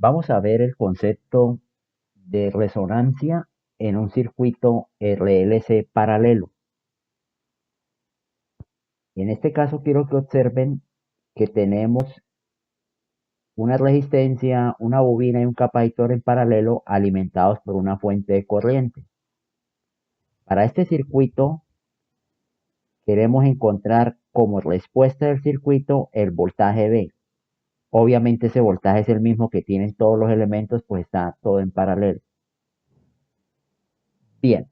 Vamos a ver el concepto de resonancia en un circuito RLC paralelo. En este caso quiero que observen que tenemos una resistencia, una bobina y un capacitor en paralelo alimentados por una fuente de corriente. Para este circuito queremos encontrar como respuesta del circuito el voltaje V. Obviamente ese voltaje es el mismo que tienen todos los elementos, pues está todo en paralelo. Bien,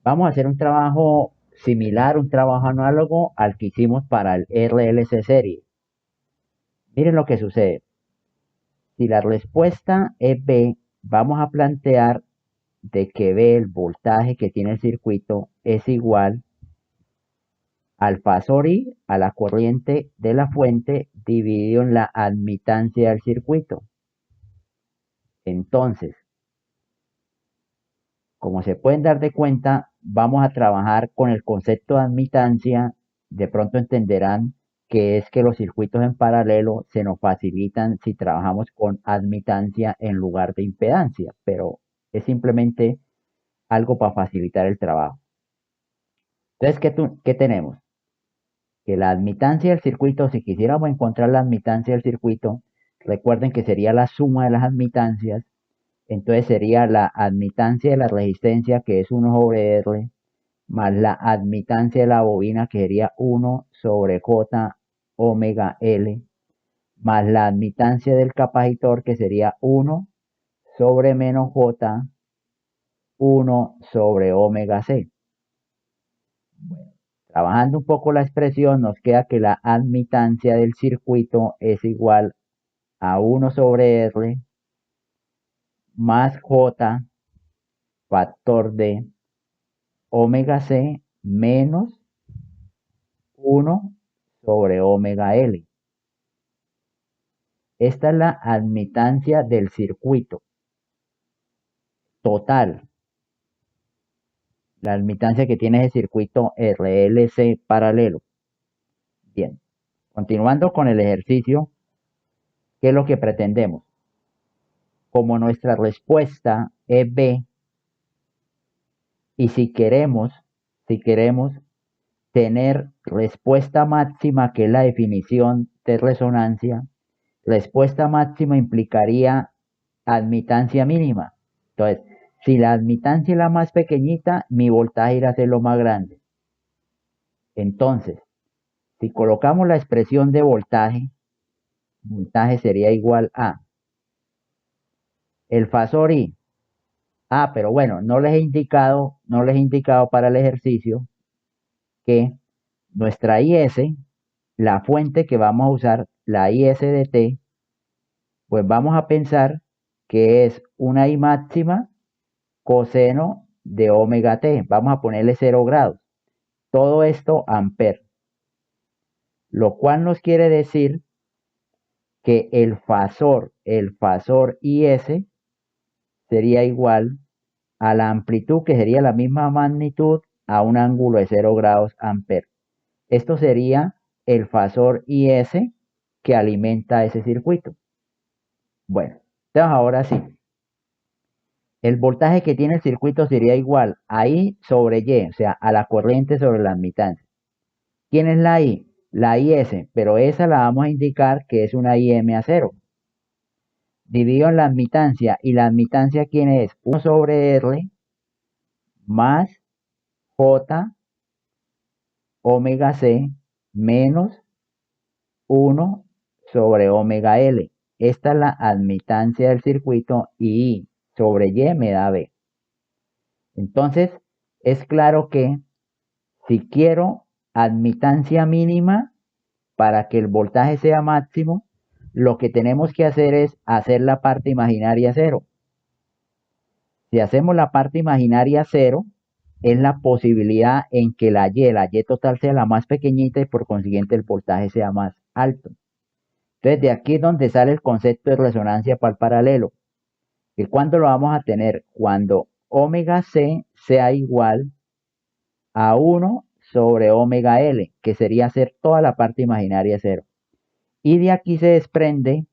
vamos a hacer un trabajo similar, un trabajo análogo al que hicimos para el RLC serie. Miren lo que sucede. Si la respuesta es B, vamos a plantear de que B, el voltaje que tiene el circuito, es igual al fasor I, a la corriente de la fuente, dividido en la admitancia del circuito. Entonces, como se pueden dar de cuenta, vamos a trabajar con el concepto de admitancia. De pronto entenderán que es que los circuitos en paralelo se nos facilitan si trabajamos con admitancia en lugar de impedancia, pero es simplemente algo para facilitar el trabajo. Entonces, ¿qué tenemos? Que la admitancia del circuito, si quisiéramos encontrar la admitancia del circuito, recuerden que sería la suma de las admitancias. Entonces sería la admitancia de la resistencia, que es 1 sobre R, más la admitancia de la bobina, que sería 1 sobre J omega L, más la admitancia del capacitor, que sería 1 sobre menos J, 1 sobre omega C. Bueno, trabajando un poco la expresión, nos queda que la admitancia del circuito es igual a 1 sobre R más J, factor de omega C menos 1 sobre omega L. Esta es la admitancia del circuito total, la admitancia que tiene ese circuito RLC paralelo. Bien, continuando con el ejercicio, ¿qué es lo que pretendemos? Como nuestra respuesta es B, y si queremos tener respuesta máxima, que es la definición de resonancia, respuesta máxima implicaría admitancia mínima. Entonces, si la admitancia es la más pequeñita, mi voltaje irá a ser lo más grande. Entonces, si colocamos la expresión de voltaje, voltaje sería igual a el fasor I. Pero bueno, no les he indicado para el ejercicio que nuestra IS, la fuente que vamos a usar, la IS de T, pues vamos a pensar que es una I máxima coseno de omega T. Vamos a ponerle 0 grados. Todo esto amper. Lo cual nos quiere decir que el fasor IS sería igual a la amplitud, que sería la misma magnitud, a un ángulo de 0 grados amper. Esto sería el fasor IS que alimenta ese circuito. Bueno, entonces ahora sí. El voltaje que tiene el circuito sería igual a I sobre Y, o sea, a la corriente sobre la admitancia. ¿Quién es la I? La IS, pero esa la vamos a indicar que es una IM a 0. Dividido en la admitancia, y la admitancia, ¿quién es? 1 sobre R más J omega C menos 1 sobre omega L. Esta es la admitancia del circuito, y I sobre Y me da B. Entonces, es claro que si quiero admitancia mínima para que el voltaje sea máximo, lo que tenemos que hacer es hacer la parte imaginaria 0. Si hacemos la parte imaginaria 0, es la posibilidad en que la Y total sea la más pequeñita, y por consiguiente el voltaje sea más alto. Entonces, de aquí es donde sale el concepto de resonancia para el paralelo. ¿Y cuándo lo vamos a tener? Cuando omega C sea igual a 1 sobre omega L, que sería hacer toda la parte imaginaria 0. Y de aquí se desprende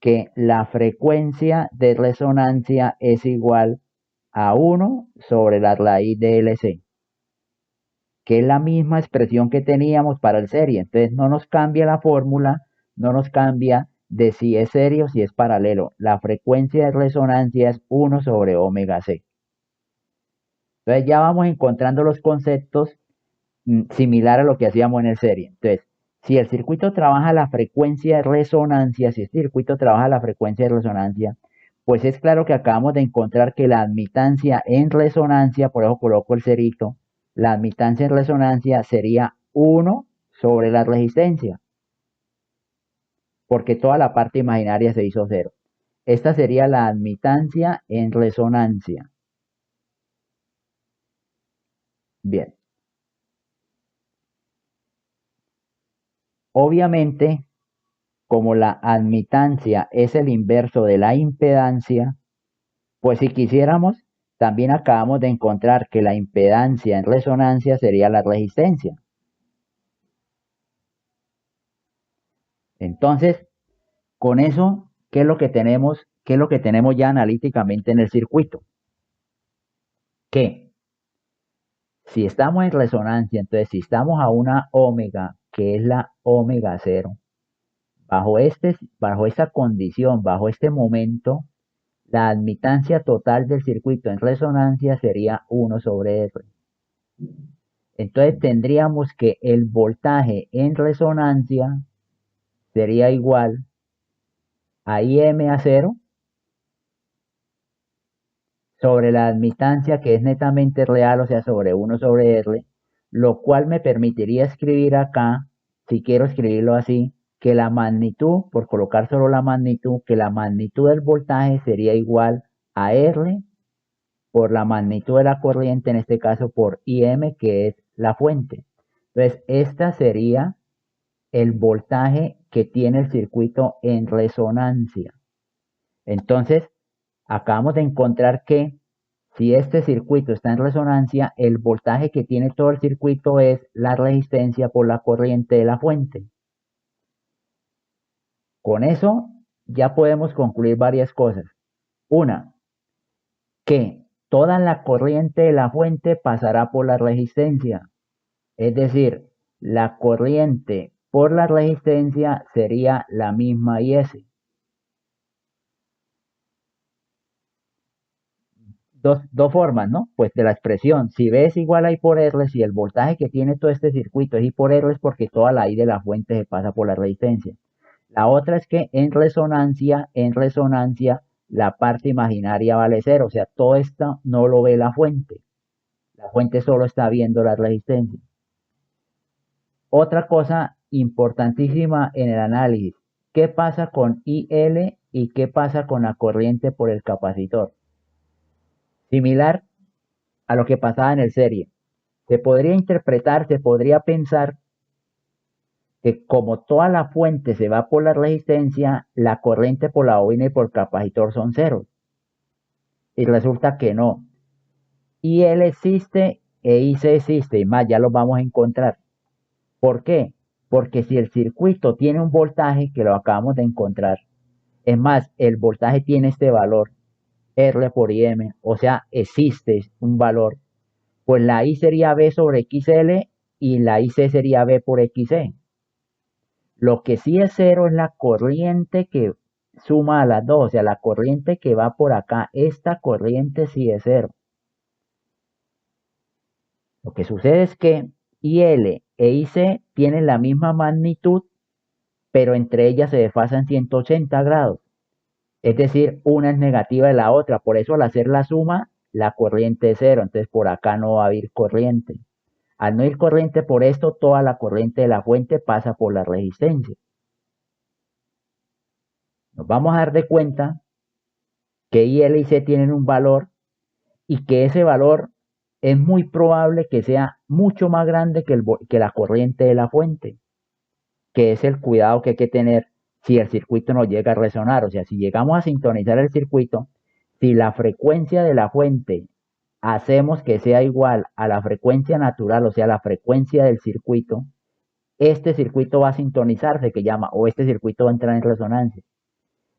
que la frecuencia de resonancia es igual a 1 sobre la raíz de LC, que es la misma expresión que teníamos para el serie. Entonces no nos cambia la fórmula, no nos cambia de si es serie o si es paralelo. La frecuencia de resonancia es 1 sobre omega C. Entonces ya vamos encontrando los conceptos similar a lo que hacíamos en el serie. Entonces, si el circuito trabaja la frecuencia de resonancia, si este circuito trabaja la frecuencia de resonancia, pues es claro que acabamos de encontrar que la admitancia en resonancia, por eso coloco el cerito, la admitancia en resonancia sería 1 sobre la resistencia, porque toda la parte imaginaria se hizo 0. Esta sería la admitancia en resonancia. Bien. Obviamente, como la admitancia es el inverso de la impedancia, pues si quisiéramos, también acabamos de encontrar que la impedancia en resonancia sería la resistencia. Entonces, con eso, ¿qué es lo que tenemos? ¿Qué es lo que tenemos ya analíticamente en el circuito? Que si estamos en resonancia, entonces si estamos a una omega, que es la omega cero, bajo esta condición, bajo este momento, la admitancia total del circuito en resonancia sería 1 sobre R. Entonces tendríamos que el voltaje en resonancia sería igual a IM a 0 sobre la admitancia que es netamente real, o sea, sobre 1 sobre R, lo cual me permitiría escribir acá, si quiero escribirlo así, que la magnitud, por colocar solo la magnitud, que la magnitud del voltaje sería igual a R por la magnitud de la corriente, en este caso por IM, que es la fuente. Entonces, esta sería el voltaje que tiene el circuito en resonancia. Entonces, acabamos de encontrar que si este circuito está en resonancia, el voltaje que tiene todo el circuito es la resistencia por la corriente de la fuente. Con eso ya podemos concluir varias cosas. Una, que toda la corriente de la fuente pasará por la resistencia. Es decir, la corriente por la resistencia sería la misma IS. Dos formas, ¿no? Pues de la expresión, si B es igual a I por R, si el voltaje que tiene todo este circuito es I por R, es porque toda la I de la fuente se pasa por la resistencia. La otra es que en resonancia, la parte imaginaria vale 0, o sea, todo esto no lo ve la fuente solo está viendo la resistencia. Otra cosa importantísima en el análisis, ¿qué pasa con IL y qué pasa con la corriente por el capacitor? Similar a lo que pasaba en el serie. Se podría interpretar, se podría pensar que como toda la fuente se va por la resistencia, la corriente por la bobina y por el capacitor son ceros. Y resulta que no. IL existe e IC existe, y más, ya lo vamos a encontrar. ¿Por qué? Porque si el circuito tiene un voltaje, que lo acabamos de encontrar, es más, el voltaje tiene este valor, R por IM, o sea, existe un valor, pues la I sería B sobre XL y la IC sería B por XC. Lo que sí es cero es la corriente que suma a las dos, o sea, la corriente que va por acá, esta corriente sí es cero. Lo que sucede es que IL e IC tienen la misma magnitud, pero entre ellas se desfasan 180 grados. Es decir, una es negativa de la otra. Por eso al hacer la suma, la corriente es cero. Entonces por acá no va a ir corriente. Al no ir corriente por esto, toda la corriente de la fuente pasa por la resistencia. Nos vamos a dar de cuenta que IL y C tienen un valor y que ese valor es muy probable que sea mucho más grande que la corriente de la fuente, que es el cuidado que hay que tener si el circuito no llega a resonar. O sea, si llegamos a sintonizar el circuito, si la frecuencia de la fuente hacemos que sea igual a la frecuencia natural, o sea, la frecuencia del circuito, este circuito va a sintonizarse, que llama, o este circuito va a entrar en resonancia.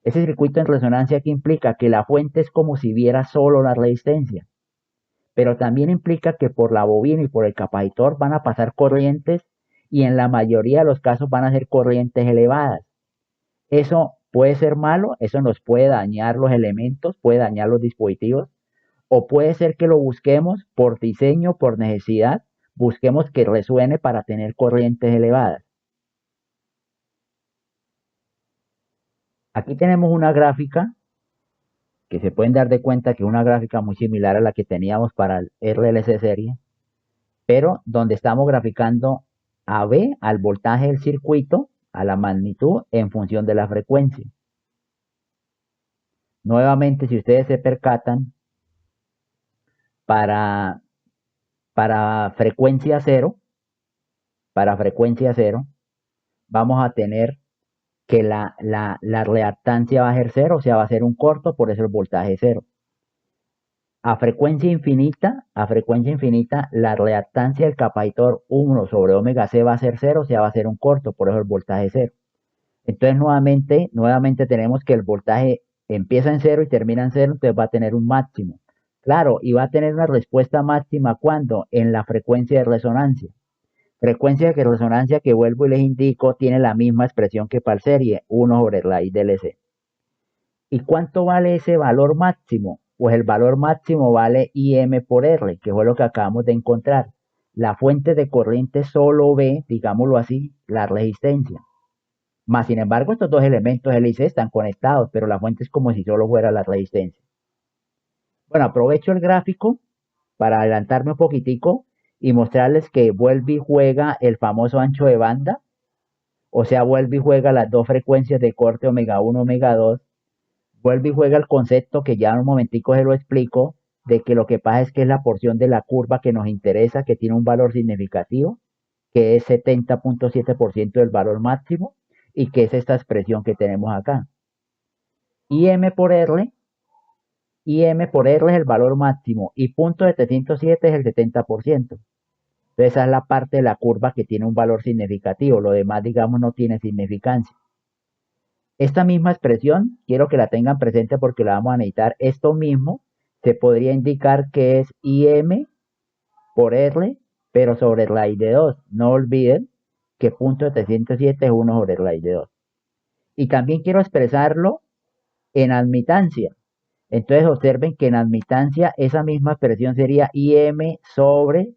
Ese circuito en resonancia que implica que la fuente es como si viera solo la resistencia, pero también implica que por la bobina y por el capacitor van a pasar corrientes y en la mayoría de los casos van a ser corrientes elevadas. Eso puede ser malo, eso nos puede dañar los elementos, puede dañar los dispositivos, o puede ser que lo busquemos por diseño, por necesidad, busquemos que resuene para tener corrientes elevadas. Aquí tenemos una gráfica que se pueden dar de cuenta que es una gráfica muy similar a la que teníamos para el RLC serie, pero donde estamos graficando a B, al voltaje del circuito, a la magnitud en función de la frecuencia. Nuevamente, si ustedes se percatan, para, para frecuencia cero, para frecuencia cero, vamos a tener que la reactancia va a ser cero, o sea, va a ser un corto, por eso el voltaje es cero. A frecuencia infinita, la reactancia del capacitor 1 sobre omega c va a ser cero, o sea, va a ser un corto, por eso el voltaje es cero. Entonces, nuevamente tenemos que el voltaje empieza en cero y termina en cero, entonces va a tener un máximo. Claro, y va a tener una respuesta máxima cuando en la frecuencia de resonancia. Frecuencia de resonancia que vuelvo y les indico tiene la misma expresión que para el serie, 1 sobre raíz del S. ¿Y cuánto vale ese valor máximo? Pues el valor máximo vale IM por R, que fue lo que acabamos de encontrar. La fuente de corriente solo ve, digámoslo así, la resistencia. Más sin embargo, estos dos elementos L y C están conectados, pero la fuente es como si solo fuera la resistencia. Bueno, aprovecho el gráfico para adelantarme un poquitico y mostrarles que vuelve y juega el famoso ancho de banda, o sea, vuelve y juega las dos frecuencias de corte omega 1, omega 2, vuelve y juega el concepto que ya en un momentico se lo explico, de que lo que pasa es que es la porción de la curva que nos interesa, que tiene un valor significativo, que es 70.7% del valor máximo, y que es esta expresión que tenemos acá. IM por R, IM por R es el valor máximo y punto 707 es el 70%. Entonces esa es la parte de la curva que tiene un valor significativo, lo demás digamos no tiene significancia. Esta misma expresión quiero que la tengan presente porque la vamos a necesitar. Esto mismo se podría indicar que es IM por R, pero sobre raíz de 2. No olviden que punto 707 es 1 sobre raíz de 2. Y también quiero expresarlo en admitancia. Entonces observen que en admitancia esa misma expresión sería IM sobre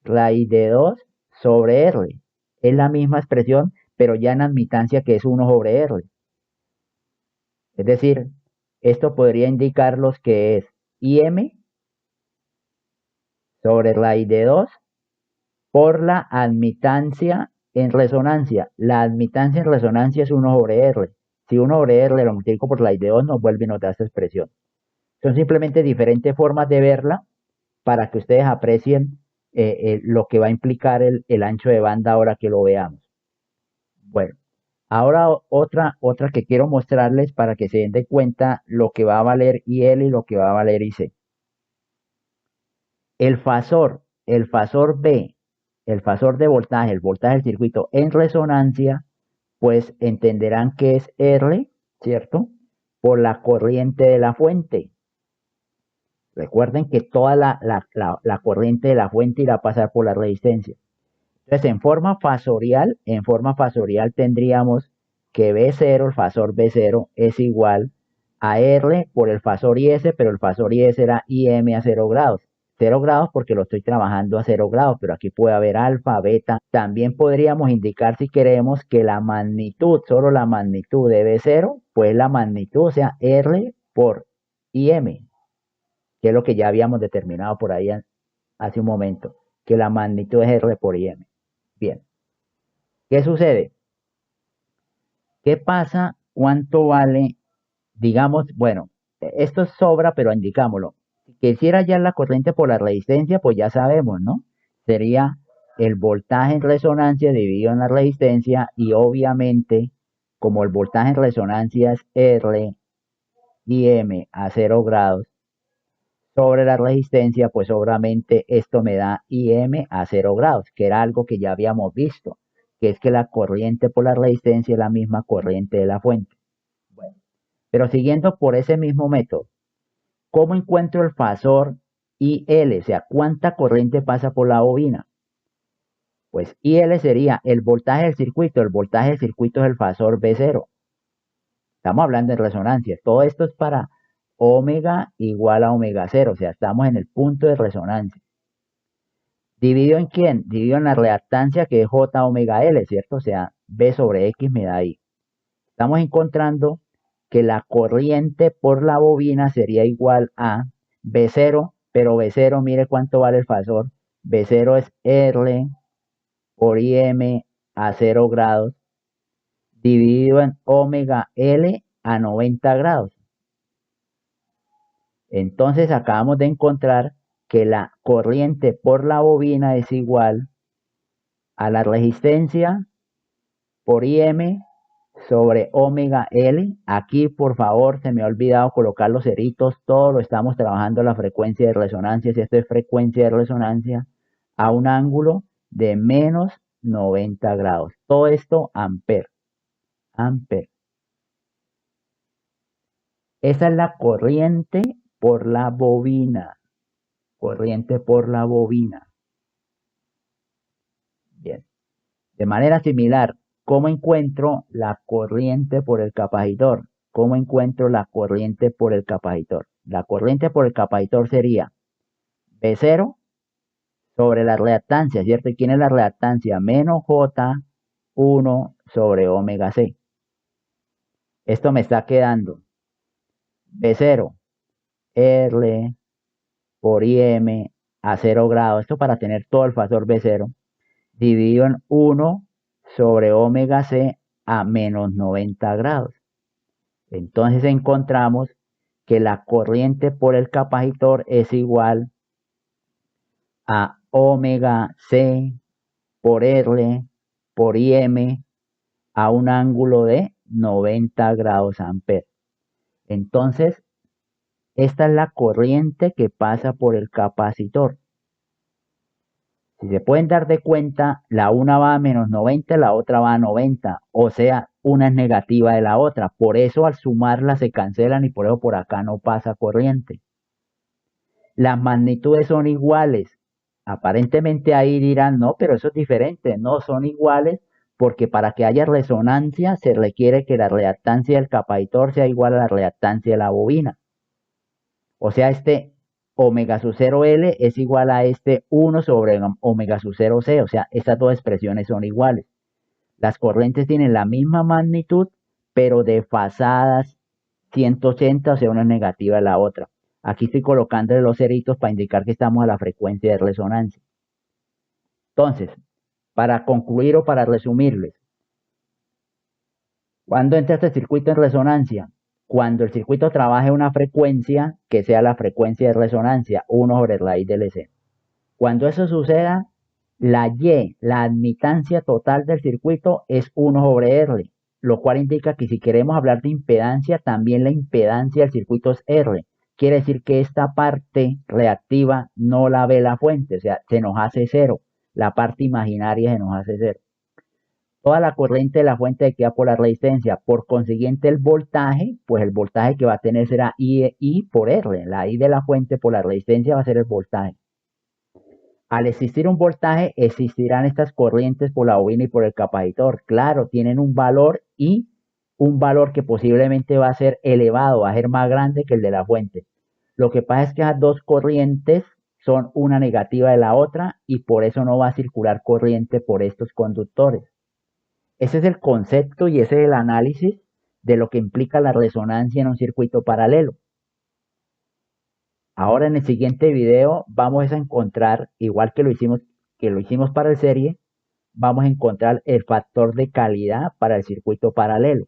raíz de 2 sobre R. Es la misma expresión, pero ya en admitancia que es 1 sobre R. Es decir, esto podría indicarlos que es IM sobre raíz de 2 por la admitancia en resonancia. La admitancia en resonancia es 1 sobre R. Si 1 sobre R lo multiplico por raíz de 2 nos vuelve y nos da esta expresión. Son simplemente diferentes formas de verla para que ustedes aprecien lo que va a implicar el ancho de banda ahora que lo veamos. Bueno, ahora otra que quiero mostrarles para que se den de cuenta lo que va a valer IL y lo que va a valer IC. El fasor B, el fasor de voltaje, el voltaje del circuito en resonancia, pues entenderán que es R, ¿cierto? Por la corriente de la fuente. Recuerden que toda la corriente de la fuente irá a pasar por la resistencia. Entonces, en forma fasorial tendríamos que B0, el fasor B0, es igual a R por el fasor IS, pero el fasor IS era IM a 0 grados. 0 grados porque lo estoy trabajando a 0 grados, pero aquí puede haber alfa, beta. También podríamos indicar si queremos que la magnitud, solo la magnitud de B0, pues la magnitud, o sea, R por IM, que es lo que ya habíamos determinado por ahí hace un momento, que la magnitud es R por IM. Bien, ¿qué sucede? ¿Qué pasa? ¿Cuánto vale? Digamos, bueno, esto sobra, pero indicámoslo. Si quisiera hallar la corriente por la resistencia, pues ya sabemos, ¿no? Sería el voltaje en resonancia dividido en la resistencia y obviamente, como el voltaje en resonancia es R y M a 0 grados sobre la resistencia, pues obviamente esto me da IM a 0 grados, que era algo que ya habíamos visto, que es que la corriente por la resistencia es la misma corriente de la fuente. Bueno, Pero siguiendo por ese mismo método, ¿cómo encuentro el fasor IL? O sea, ¿cuánta corriente pasa por la bobina? Pues IL sería el voltaje del circuito. El voltaje del circuito es el fasor B0. Estamos hablando de resonancia. Todo esto es para omega igual a omega 0. O sea, estamos en el punto de resonancia. ¿Dividido en quién? Dividido en la reactancia que es J omega L, ¿cierto? O sea, B sobre X me da I. Estamos encontrando que la corriente por la bobina sería igual a B0, pero B0, mire cuánto vale el fasor. B0 es R por IM a 0 grados dividido en omega L a 90 grados. Entonces acabamos de encontrar que la corriente por la bobina es igual a la resistencia por IM sobre omega L. Aquí, por favor, se me ha olvidado colocar los ceritos. Todo lo estamos trabajando la frecuencia de resonancia. Si esto es frecuencia de resonancia, a un ángulo de menos 90 grados. Todo esto amper. Amper. Esa es la corriente por la bobina. Corriente por la bobina. Bien. De manera similar, ¿cómo encuentro la corriente por el capacitor? ¿Cómo encuentro la corriente por el capacitor? La corriente por el capacitor sería B0 sobre la reactancia, ¿cierto? ¿Y quién es la reactancia? Menos J1 sobre omega C. Esto me está quedando B0 R por IM a 0 grados. Esto para tener todo el fasor B0 dividido en 1 sobre omega C a menos 90 grados. Entonces encontramos que la corriente por el capacitor es igual a omega C por R por IM a un ángulo de 90 grados amperes. Entonces, esta es la corriente que pasa por el capacitor. Si se pueden dar de cuenta, la una va a menos 90, la otra va a 90. O sea, una es negativa de la otra. Por eso al sumarlas se cancelan y por eso por acá no pasa corriente. Las magnitudes son iguales. Aparentemente ahí dirán, no, pero eso es diferente. No, son iguales porque para que haya resonancia se requiere que la reactancia del capacitor sea igual a la reactancia de la bobina. O sea, este omega sub 0L es igual a este 1 sobre omega sub 0C. O sea, estas dos expresiones son iguales. Las corrientes tienen la misma magnitud, pero desfasadas 180, o sea, una es negativa de la otra. Aquí estoy colocando los ceritos para indicar que estamos a la frecuencia de resonancia. Entonces, para concluir o para resumirles, ¿cuándo entra este circuito en resonancia? Cuando el circuito trabaje una frecuencia que sea la frecuencia de resonancia, 1 sobre raíz del seno. Cuando eso suceda, la Y, la admitancia total del circuito es 1 sobre R, lo cual indica que si queremos hablar de impedancia, también la impedancia del circuito es R. Quiere decir que esta parte reactiva no la ve la fuente, o sea, se nos hace cero. La parte imaginaria se nos hace cero. Toda la corriente de la fuente queda por la resistencia. Por consiguiente, el voltaje, pues el voltaje que va a tener será I por R. La I de la fuente por la resistencia va a ser el voltaje. Al existir un voltaje, existirán estas corrientes por la bobina y por el capacitor. Claro, tienen un valor y un valor que posiblemente va a ser elevado, va a ser más grande que el de la fuente. Lo que pasa es que esas dos corrientes son una negativa de la otra y por eso no va a circular corriente por estos conductores. Ese es el concepto y ese es el análisis de lo que implica la resonancia en un circuito paralelo. Ahora en el siguiente video vamos a encontrar, igual que lo hicimos para el serie, vamos a encontrar el factor de calidad para el circuito paralelo.